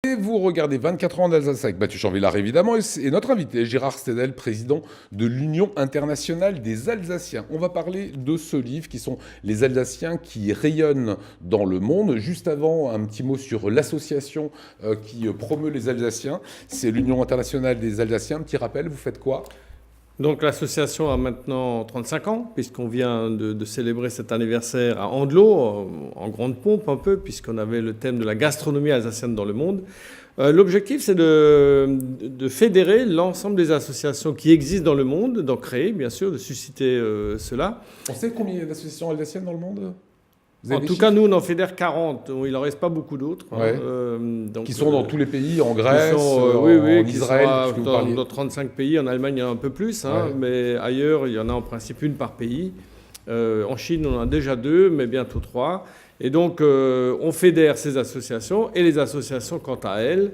Et vous regardez 24 ans d'Alsace avec Mathieu Chanvillard évidemment et notre invité Gérard Stédel, président de l'Union internationale des Alsaciens. On va parler de ce livre qui sont les Alsaciens qui rayonnent dans le monde. Juste avant, un petit mot sur l'association qui promeut les Alsaciens. C'est l'Union internationale des Alsaciens. Un petit rappel, vous faites quoi ? Donc l'association a maintenant 35 ans, puisqu'on vient de célébrer cet anniversaire à Andelot, en grande pompe un peu, puisqu'on avait le thème de la gastronomie alsacienne dans le monde. L'objectif, c'est de fédérer l'ensemble des associations qui existent dans le monde, d'en créer, bien sûr, de susciter cela. On sait combien il y a d'associations alsaciennes dans le monde ? En tout cas, nous, on en fédère 40. Il n'en reste pas beaucoup d'autres. Ouais. Donc, qui sont dans tous les pays, en Grèce, en Israël, dans 35 pays. En Allemagne, il y en a un peu plus. Mais ailleurs, il y en a en principe une par pays. En Chine, on en a déjà 2, mais bientôt 3. Et donc, on fédère ces associations. Et les associations, quant à elles,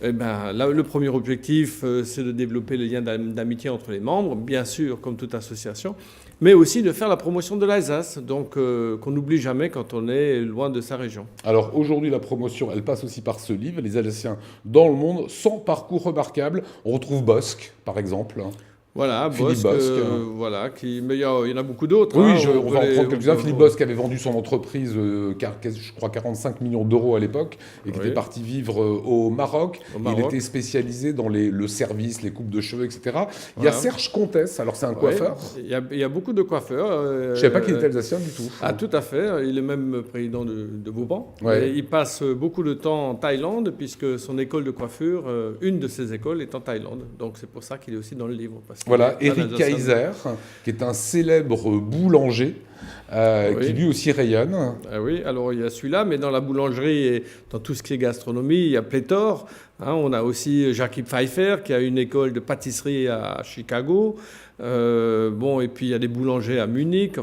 là, le premier objectif, c'est de développer les liens d'amitié entre les membres, bien sûr, comme toute association, mais aussi de faire la promotion de l'Alsace, donc qu'on n'oublie jamais quand on est loin de sa région. Alors aujourd'hui, la promotion, elle passe aussi par ce livre, Les Alsaciens dans le monde, sans parcours remarquable. On retrouve Bosc, par exemple. Voilà, Bosc, voilà, mais il y en a beaucoup d'autres. Oui, on va en prendre quelques-uns. Philippe Bosc avait vendu son entreprise, je crois 45 millions d'euros à l'époque, et qui était parti vivre au Maroc. Il était spécialisé dans le service, les coupes de cheveux, etc. Il y a Serge Comtesse, alors c'est un coiffeur. Il y a beaucoup de coiffeurs. Je ne savais pas qu'il était alsacien du tout. Ah, tout à fait. Il est même président de Vauban. Il passe beaucoup de temps en Thaïlande, puisque son école de coiffure, une de ses écoles, est en Thaïlande. Donc c'est pour ça qu'il est aussi dans le livre. Voilà, Eric Kaiser, qui est un célèbre boulanger, qui lui aussi rayonne. Oui, alors il y a celui-là, mais dans la boulangerie et dans tout ce qui est gastronomie, il y a pléthore. On a aussi Jacques Pfeiffer, qui a une école de pâtisserie à Chicago. Et puis il y a des boulangers à Munich.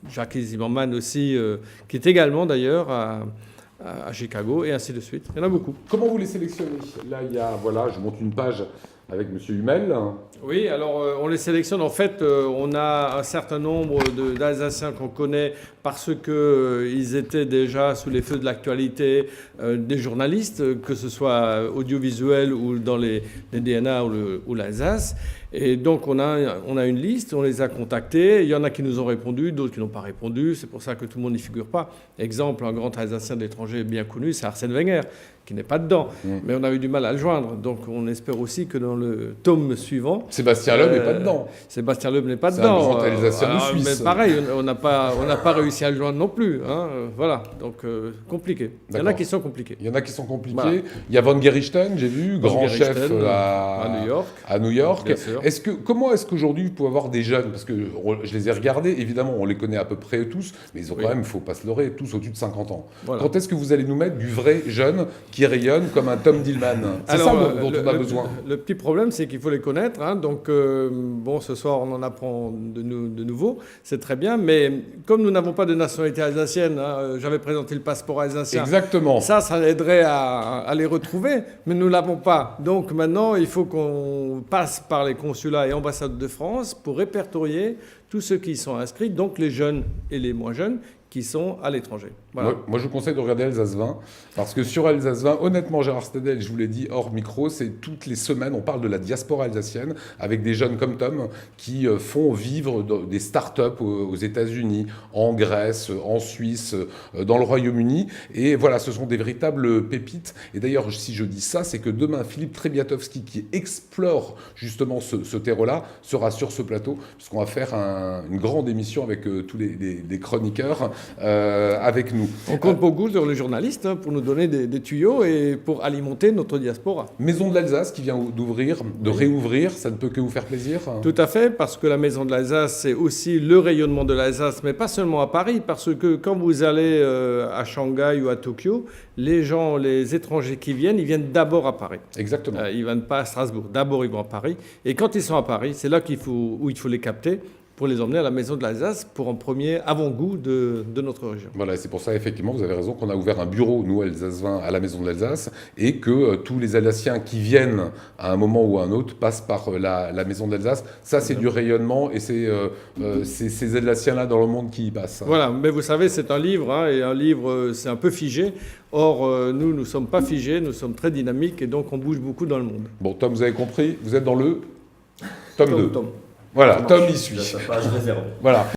Jacques Zimmermann aussi, qui est également d'ailleurs à Chicago, et ainsi de suite. Il y en a beaucoup. Comment vous les sélectionnez ? Là, je monte une page avec M. Hummel. Oui, alors on les sélectionne. En fait, on a un certain nombre d'Alsaciens qu'on connaît parce qu'ils étaient déjà sous les feux de l'actualité, des journalistes, que ce soit audiovisuel ou dans les DNA ou l'Alsace. Et donc on a une liste, on les a contactés. Il y en a qui nous ont répondu, d'autres qui n'ont pas répondu. C'est pour ça que tout le monde n'y figure pas. Exemple, un grand Alsacien de l'étranger bien connu, c'est Arsène Wenger, qui n'est pas dedans. Mais on a eu du mal à le joindre. Donc on espère aussi que dans le tome suivant... Sébastien Loeb n'est pas dedans. Sébastien Loeb n'est pas dedans. C'est un grand Alsacien de Suisse. Mais pareil, on n'a pas réussi à le joindre non plus. Voilà, donc compliqué. Il y en a qui sont compliqués. Voilà. Il y a Von Gerichten, j'ai vu, grand chef à New York. Bien sûr. Comment est-ce qu'aujourd'hui vous pouvez avoir des jeunes, parce que je les ai regardés, évidemment on les connaît à peu près tous, mais ils ont quand même, il ne faut pas se leurrer, tous au-dessus de 50 ans. Voilà. Quand est-ce que vous allez nous mettre du vrai jeune qui rayonne comme un Tom Dillman ? C'est ça dont on a besoin. Le petit problème, c'est qu'il faut les connaître. Donc, ce soir, on en apprend de nouveau. C'est très bien. Mais comme nous n'avons pas de nationalité alsacienne, j'avais présenté le passeport alsacien. Exactement. Ça aiderait à les retrouver. Mais nous ne l'avons pas. Donc, maintenant, il faut qu'on passe par les consulats et ambassades de France pour répertorier tous ceux qui y sont inscrits, donc les jeunes et les moins jeunes, qui sont à l'étranger. Voilà. Moi, je vous conseille de regarder Alsace 20, parce que sur Alsace 20, honnêtement, Gérard Stédel, je vous l'ai dit hors micro, c'est toutes les semaines, on parle de la diaspora alsacienne, avec des jeunes comme Tom, qui font vivre des start-up aux États-Unis, en Grèce, en Suisse, dans le Royaume-Uni. Et voilà, ce sont des véritables pépites. Et d'ailleurs, si je dis ça, c'est que demain, Philippe Trzebiatowski, qui explore justement ce terreau-là, sera sur ce plateau, puisqu'on va faire une grande émission avec tous les chroniqueurs avec nous. On compte beaucoup sur les journalistes pour nous donner des tuyaux et pour alimenter notre diaspora. Maison de l'Alsace qui vient de réouvrir, ça ne peut que vous faire plaisir. Tout à fait, parce que la Maison de l'Alsace, c'est aussi le rayonnement de l'Alsace, mais pas seulement à Paris, parce que quand vous allez à Shanghai ou à Tokyo, les étrangers qui viennent, ils viennent d'abord à Paris. Exactement. Ils ne viennent pas à Strasbourg, d'abord ils vont à Paris. Et quand ils sont à Paris, c'est là où il faut les capter. pour les emmener à la Maison de l'Alsace pour un premier avant-goût de notre région. Voilà, c'est pour ça, effectivement, vous avez raison, qu'on a ouvert un bureau, nous, Alsace Vin, à la Maison de l'Alsace, et que tous les Alsaciens qui viennent à un moment ou à un autre passent par la Maison de l'Alsace. Ça, c'est du rayonnement, et c'est ces Alsaciens-là dans le monde qui y passent. Voilà, mais vous savez, c'est un livre, hein, et un livre, c'est un peu figé. Or, nous ne sommes pas figés, nous sommes très dynamiques, et donc on bouge beaucoup dans le monde. Bon, Tom, vous avez compris, vous êtes dans le tome 2. Tom. Voilà, Tom y suit. La page réservée. Voilà.